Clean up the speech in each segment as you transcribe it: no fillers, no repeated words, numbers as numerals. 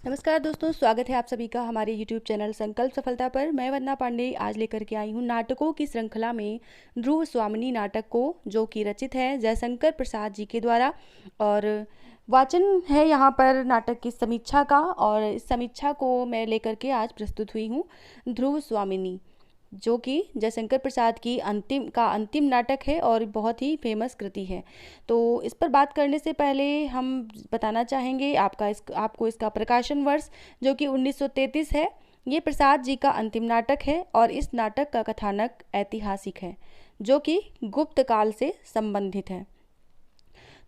नमस्कार दोस्तों, स्वागत है आप सभी का हमारे YouTube चैनल संकल्प सफलता पर। मैं वंदना पांडे आज लेकर के आई हूँ नाटकों की श्रृंखला में ध्रुव स्वामिनी नाटक को, जो कि रचित है जयशंकर प्रसाद जी के द्वारा। और वाचन है यहाँ पर नाटक की समीक्षा का, और इस समीक्षा को मैं लेकर के आज प्रस्तुत हुई हूँ ध्रुव स्वामिनी, जो कि जयशंकर प्रसाद की अंतिम नाटक है और बहुत ही फेमस कृति है। तो इस पर बात करने से पहले हम बताना चाहेंगे आपको इसका प्रकाशन वर्ष, जो कि 1933 है। ये प्रसाद जी का अंतिम नाटक है और इस नाटक का कथानक ऐतिहासिक है, जो कि गुप्त काल से संबंधित है।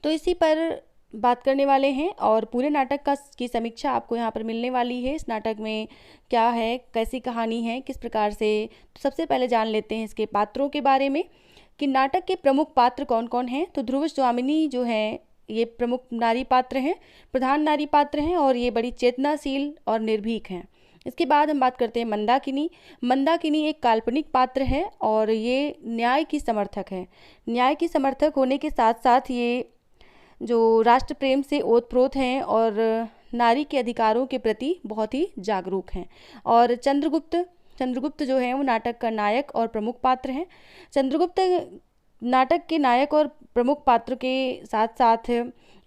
तो इसी पर बात करने वाले हैं और पूरे नाटक की समीक्षा आपको यहाँ पर मिलने वाली है। इस नाटक में क्या है, कैसी कहानी है, किस प्रकार से। तो सबसे पहले जान लेते हैं इसके पात्रों के बारे में कि नाटक के प्रमुख पात्र कौन कौन हैं। तो ध्रुव स्वामिनी जो है ये प्रमुख नारी पात्र हैं, प्रधान नारी पात्र हैं, और ये बड़ी चेतनाशील और निर्भीक हैं। इसके बाद हम बात करते हैं मंदाकिनी। मंदाकिनी एक काल्पनिक पात्र है और ये न्याय की समर्थक है। न्याय की समर्थक होने के साथ साथ ये जो राष्ट्र प्रेम से ओतप्रोत हैं और नारी के अधिकारों के प्रति बहुत ही जागरूक हैं। और चंद्रगुप्त जो है वो नाटक का नायक और प्रमुख पात्र हैं। चंद्रगुप्त नाटक के नायक और प्रमुख पात्र के साथ साथ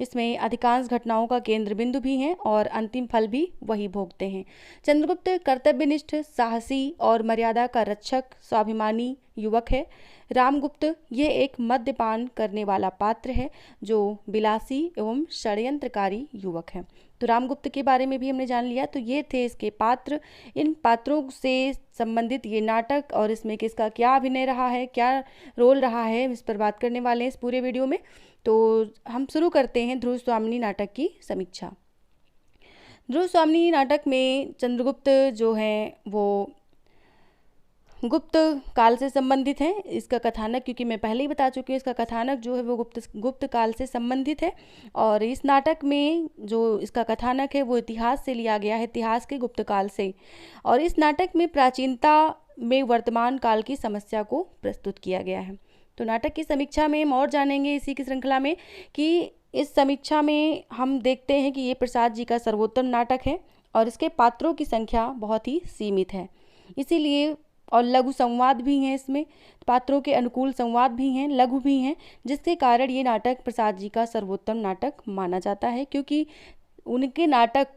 इसमें अधिकांश घटनाओं का केंद्र बिंदु भी हैं और अंतिम फल भी वही भोगते हैं। चंद्रगुप्त कर्तव्यनिष्ठ, साहसी और मर्यादा का रक्षक, स्वाभिमानी युवक है। रामगुप्त ये एक मद्यपान करने वाला पात्र है, जो विलासी एवं षड्यंत्रकारी युवक है। तो रामगुप्त के बारे में भी हमने जान लिया। तो ये थे इसके पात्र। इन पात्रों से संबंधित ये नाटक और इसमें किसका क्या अभिनय रहा है, क्या रोल रहा है, इस पर बात करने वाले हैं इस पूरे वीडियो में। तो हम शुरू करते हैं ध्रुव स्वामिनी नाटक की समीक्षा। ध्रुव स्वामिनी नाटक में चंद्रगुप्त जो हैं वो गुप्त काल से संबंधित हैं। इसका कथानक, क्योंकि मैं पहले ही बता चुकी हूँ, इसका कथानक जो है वो गुप्त काल से संबंधित है। और इस नाटक में जो इसका कथानक है वो इतिहास से लिया गया है, इतिहास के गुप्त काल से। और इस नाटक में प्राचीनता में वर्तमान काल की समस्या को प्रस्तुत किया गया है। तो नाटक की समीक्षा में हम और जानेंगे इसी की श्रृंखला में कि इस समीक्षा में हम देखते हैं कि ये प्रसाद जी का सर्वोत्तम नाटक है और इसके पात्रों की संख्या बहुत ही सीमित है, इसीलिए। और लघु संवाद भी हैं इसमें, पात्रों के अनुकूल संवाद भी हैं, लघु भी हैं, जिसके कारण ये नाटक प्रसाद जी का सर्वोत्तम नाटक माना जाता है। क्योंकि उनके नाटक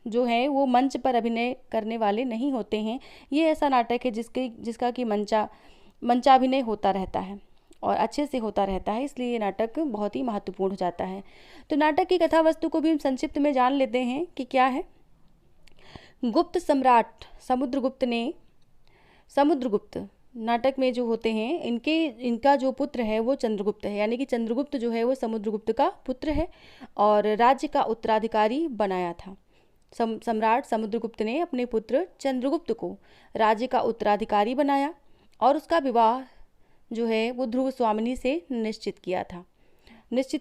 जो हैं वो मंच पर अभिनय करने वाले नहीं होते हैं। ये ऐसा नाटक है जिसका कि मंचाभिनय होता रहता है और अच्छे से होता रहता है, इसलिए ये नाटक बहुत ही महत्वपूर्ण हो जाता है। तो नाटक की कथा वस्तु को भी हम संक्षिप्त में जान लेते हैं कि क्या है। गुप्त सम्राट समुद्रगुप्त नाटक में जो होते हैं, इनका जो पुत्र है वो चंद्रगुप्त है, यानी कि चंद्रगुप्त जो है वो समुद्रगुप्त का पुत्र है और राज्य का उत्तराधिकारी बनाया था। सम्राट समुद्रगुप्त ने अपने पुत्र चंद्रगुप्त को राज्य का उत्तराधिकारी बनाया और उसका विवाह जो है वो ध्रुव स्वामिनी से निश्चित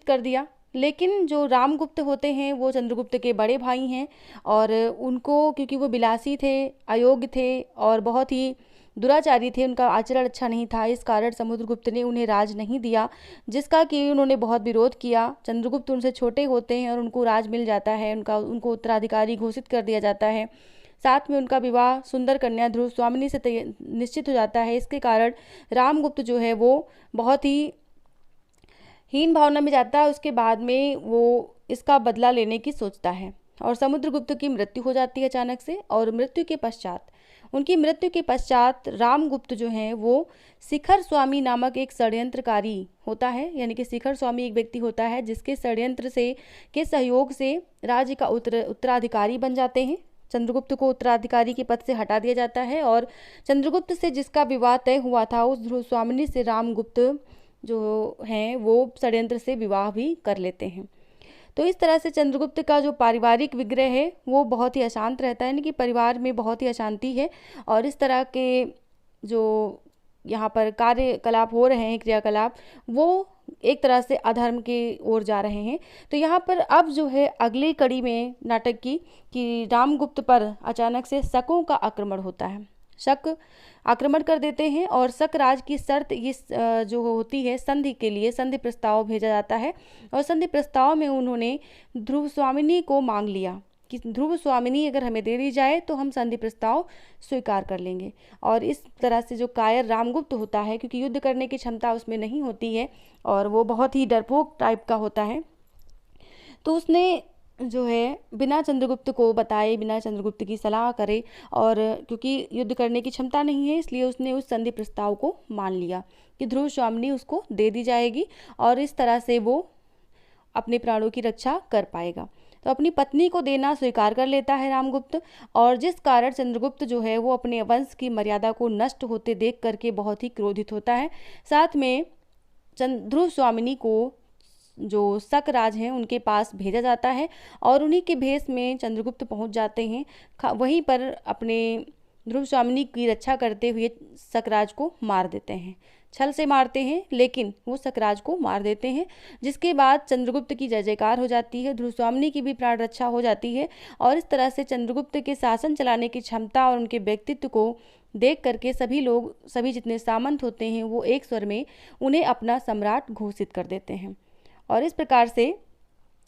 कर दिया। लेकिन जो रामगुप्त होते हैं वो चंद्रगुप्त के बड़े भाई हैं और उनको, क्योंकि वो विलासी थे, अयोग्य थे और बहुत ही दुराचारी थे, उनका आचरण अच्छा नहीं था, इस कारण समुद्रगुप्त ने उन्हें राज नहीं दिया, जिसका कि उन्होंने बहुत विरोध किया। चंद्रगुप्त उनसे छोटे होते हैं और उनको राज मिल जाता है, उनको उत्तराधिकारी घोषित कर दिया जाता है। साथ में उनका विवाह सुंदर कन्या ध्रुव स्वामिनी से निश्चित हो जाता है। इसके कारण रामगुप्त जो है वो बहुत ही हीन भावना में जाता है। उसके बाद में वो इसका बदला लेने की सोचता है और समुद्रगुप्त की मृत्यु हो जाती है अचानक से। और उनकी मृत्यु के पश्चात रामगुप्त जो हैं वो शिखर स्वामी नामक एक षड्यंत्रकारी होता है, यानी कि शिखर स्वामी एक व्यक्ति होता है जिसके षड्यंत्र के सहयोग से राज्य का उत्तराधिकारी बन जाते हैं। चंद्रगुप्त को उत्तराधिकारी के पद से हटा दिया जाता है और चंद्रगुप्त से जिसका विवाह तय हुआ था उस ध्रुव स्वामिनी से रामगुप्त जो हैं वो षड्यंत्र से विवाह भी कर लेते हैं। तो इस तरह से चंद्रगुप्त का जो पारिवारिक विग्रह है वो बहुत ही अशांत रहता है, यानी कि परिवार में बहुत ही अशांति है और इस तरह के जो यहाँ पर कार्यकलाप हो रहे हैं, क्रियाकलाप, वो एक तरह से अधर्म की ओर जा रहे हैं। तो यहाँ पर अब जो है अगली कड़ी में नाटक की कि रामगुप्त पर अचानक से शकों का आक्रमण होता है। शक आक्रमण कर देते हैं और शक राज की शर्त ये जो होती है, संधि के लिए संधि प्रस्ताव भेजा जाता है और संधि प्रस्ताव में उन्होंने ध्रुव स्वामिनी को मांग लिया कि ध्रुव स्वामिनी अगर हमें दे दी जाए तो हम संधि प्रस्ताव स्वीकार कर लेंगे। और इस तरह से जो कायर रामगुप्त होता है, क्योंकि युद्ध करने की क्षमता उसमें नहीं होती है और वो बहुत ही डरपोक टाइप का होता है, तो उसने जो है बिना चंद्रगुप्त को बताए, बिना चंद्रगुप्त की सलाह करे, और क्योंकि युद्ध करने की क्षमता नहीं है इसलिए उसने उस संधि प्रस्ताव को मान लिया कि ध्रुव स्वामिनी उसको दे दी जाएगी और इस तरह से वो अपने प्राणों की रक्षा कर पाएगा। तो अपनी पत्नी को देना स्वीकार कर लेता है रामगुप्त, और जिस कारण चंद्रगुप्त जो है वो अपने वंश की मर्यादा को नष्ट होते देख करके बहुत ही क्रोधित होता है। साथ में ध्रुव स्वामिनी को जो शकराज हैं उनके पास भेजा जाता है और उन्हीं के भेष में चंद्रगुप्त पहुंच जाते हैं। वहीं पर अपने ध्रुव स्वामिनी की रक्षा करते हुए शकराज को मार देते हैं, छल से मारते हैं लेकिन वो शकराज को मार देते हैं, जिसके बाद चंद्रगुप्त की जय जयकार हो जाती है, ध्रुव स्वामिनी की भी प्राण रक्षा हो जाती है। और इस तरह से चंद्रगुप्त के शासन चलाने की क्षमता और उनके व्यक्तित्व को देख करके सभी लोग, सभी जितने सामंत होते हैं वो एक स्वर में उन्हें अपना सम्राट घोषित कर देते हैं। और इस प्रकार से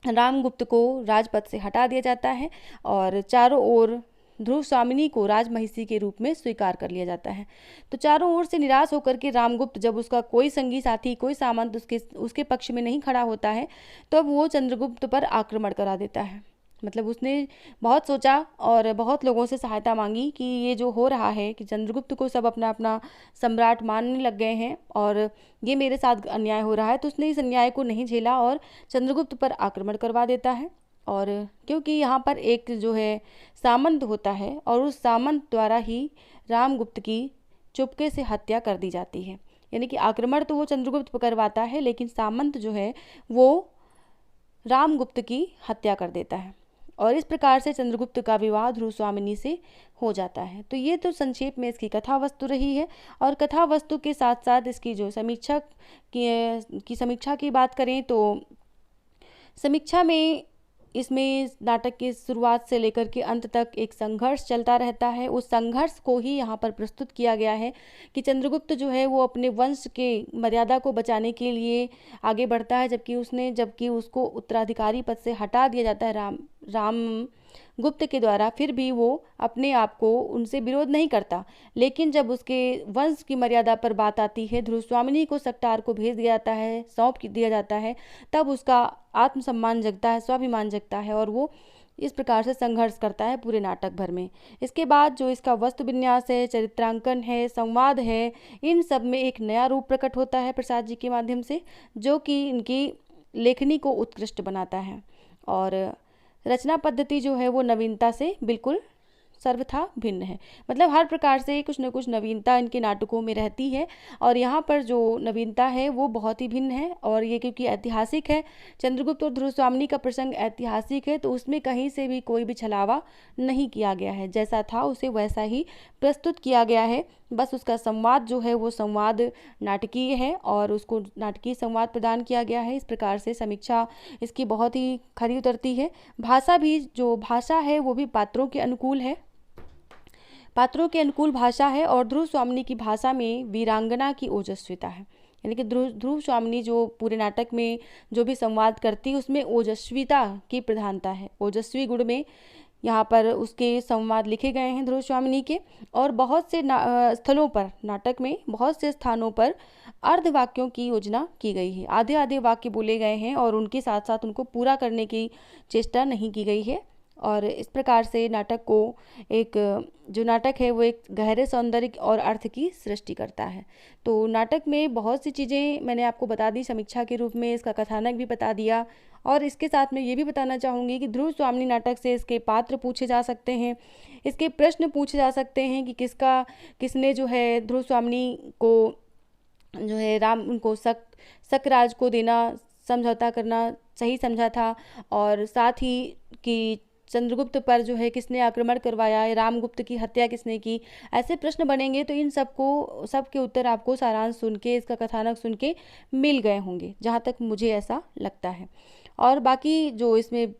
रामगुप्त को राजपद से हटा दिया जाता है और चारों ओर ध्रुव स्वामिनी को राजमहिषी के रूप में स्वीकार कर लिया जाता है। तो चारों ओर से निराश होकर के रामगुप्त, जब उसका कोई संगी साथी, कोई सामंत उसके पक्ष में नहीं खड़ा होता है, तब वो चंद्रगुप्त पर आक्रमण करा देता है। मतलब उसने बहुत सोचा और बहुत लोगों से सहायता मांगी कि ये जो हो रहा है कि चंद्रगुप्त को सब अपना अपना सम्राट मानने लग गए हैं और ये मेरे साथ अन्याय हो रहा है। तो उसने इस अन्याय को नहीं झेला और चंद्रगुप्त पर आक्रमण करवा देता है। और क्योंकि यहाँ पर एक जो है सामंत होता है और उस सामंत द्वारा ही रामगुप्त की चुपके से हत्या कर दी जाती है, यानी कि आक्रमण तो वो चंद्रगुप्त पर करवाता है लेकिन सामंत जो है वो रामगुप्त की हत्या कर देता है। और इस प्रकार से चंद्रगुप्त का विवाह ध्रुव स्वामिनी से हो जाता है। तो ये तो संक्षेप में इसकी कथा वस्तु रही है। और कथा वस्तु के साथ साथ इसकी जो समीक्षा की समीक्षा की बात करें तो समीक्षा में इसमें नाटक की शुरुआत से लेकर के अंत तक एक संघर्ष चलता रहता है। उस संघर्ष को ही यहाँ पर प्रस्तुत किया गया है कि चंद्रगुप्त जो है वो अपने वंश के मर्यादा को बचाने के लिए आगे बढ़ता है, जबकि उसको उत्तराधिकारी पद से हटा दिया जाता है राम गुप्त के द्वारा। फिर भी वो अपने आप को उनसे विरोध नहीं करता, लेकिन जब उसके वंश की मर्यादा पर बात आती है, ध्रुव स्वामिनी को सकटार को भेज दिया जाता है, सौंप दिया जाता है, तब उसका आत्मसम्मान जगता है, स्वाभिमान जगता है और वो इस प्रकार से संघर्ष करता है पूरे नाटक भर में। इसके बाद जो इसका वस्तु विन्यास है, चरित्रांकन है, संवाद है, इन सब में एक नया रूप प्रकट होता है प्रसाद जी के माध्यम से, जो कि इनकी लेखनी को उत्कृष्ट बनाता है। और रचना पद्धति जो है वो नवीनता से बिल्कुल सर्वथा भिन्न है। मतलब हर प्रकार से कुछ न कुछ नवीनता इनके नाटकों में रहती है और यहाँ पर जो नवीनता है वो बहुत ही भिन्न है। और ये क्योंकि ऐतिहासिक है, चंद्रगुप्त और ध्रुव स्वामिनी का प्रसंग ऐतिहासिक है, तो उसमें कहीं से भी कोई भी छलावा नहीं किया गया है। जैसा था उसे वैसा ही प्रस्तुत किया गया है। बस उसका संवाद जो है वो संवाद नाटकीय है और उसको नाटकीय संवाद प्रदान किया गया है। इस प्रकार से समीक्षा इसकी बहुत ही खरी उतरती है। भाषा भी, जो भाषा है वो भी पात्रों के अनुकूल है, पात्रों के अनुकूल भाषा है। और ध्रुव स्वामिनी की भाषा में वीरांगना की ओजस्विता है, यानी कि ध्रुव स्वामिनी जो पूरे नाटक में जो भी संवाद करती है उसमें ओजस्विता की प्रधानता है। ओजस्वी गुण में यहाँ पर उसके संवाद लिखे गए हैं ध्रुव स्वामिनी के। और बहुत से स्थलों पर, नाटक में बहुत से स्थानों पर अर्धवाक्यों की योजना की गई है। आधे आधे वाक्य बोले गए हैं और उनके साथ साथ उनको पूरा करने की चेष्टा नहीं की गई है। और इस प्रकार से नाटक को जो नाटक है वो एक गहरे सौंदर्य और अर्थ की सृष्टि करता है। तो नाटक में बहुत सी चीज़ें मैंने आपको बता दी समीक्षा के रूप में, इसका कथानक भी बता दिया। और इसके साथ में ये भी बताना चाहूँगी कि ध्रुव स्वामिनी नाटक से इसके पात्र पूछे जा सकते हैं, इसके प्रश्न पूछे जा सकते हैं कि किसने जो है ध्रुव स्वामिनी को जो है उनको शकराज को देना, समझौता करना सही समझा था, और साथ ही कि चंद्रगुप्त पर जो है किसने आक्रमण करवाया, रामगुप्त की हत्या किसने की। ऐसे प्रश्न बनेंगे तो इन सबके उत्तर आपको सारांश सुन के, इसका कथानक सुन के मिल गए होंगे, जहाँ तक मुझे ऐसा लगता है। और बाकी जो इसमें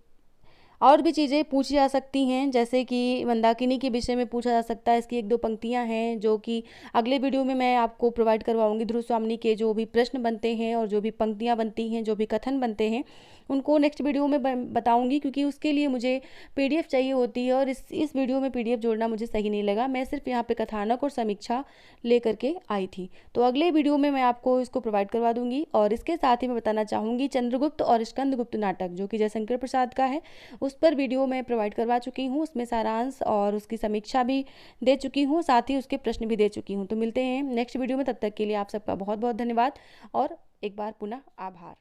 और भी चीज़ें पूछी जा सकती हैं, जैसे कि मंदाकिनी के विषय में पूछा जा सकता है। इसकी एक दो पंक्तियां हैं जो कि अगले वीडियो में मैं आपको प्रोवाइड करवाऊंगी। ध्रुव स्वामिनी के जो भी प्रश्न बनते हैं और जो भी पंक्तियां बनती हैं, जो भी कथन बनते हैं, उनको नेक्स्ट वीडियो में बताऊँगी, क्योंकि उसके लिए मुझे PDF चाहिए होती है और इस वीडियो में PDF जोड़ना मुझे सही नहीं लगा। मैं सिर्फ यहाँ पे कथानक और समीक्षा लेकर के आई थी। तो अगले वीडियो में मैं आपको इसको प्रोवाइड करवा दूंगी। और इसके साथ ही मैं बताना चाहूँगी चंद्रगुप्त और स्कंदगुप्त नाटक जो कि जयशंकर प्रसाद का है, उस पर वीडियो मैं प्रोवाइड करवा चुकी हूँ। उसमें सारांश और उसकी समीक्षा भी दे चुकी हूँ, साथ ही उसके प्रश्न भी दे चुकी हूँ। तो मिलते हैं नेक्स्ट वीडियो में, तब तक के लिए आप सबका बहुत बहुत धन्यवाद और एक बार पुनः आभार।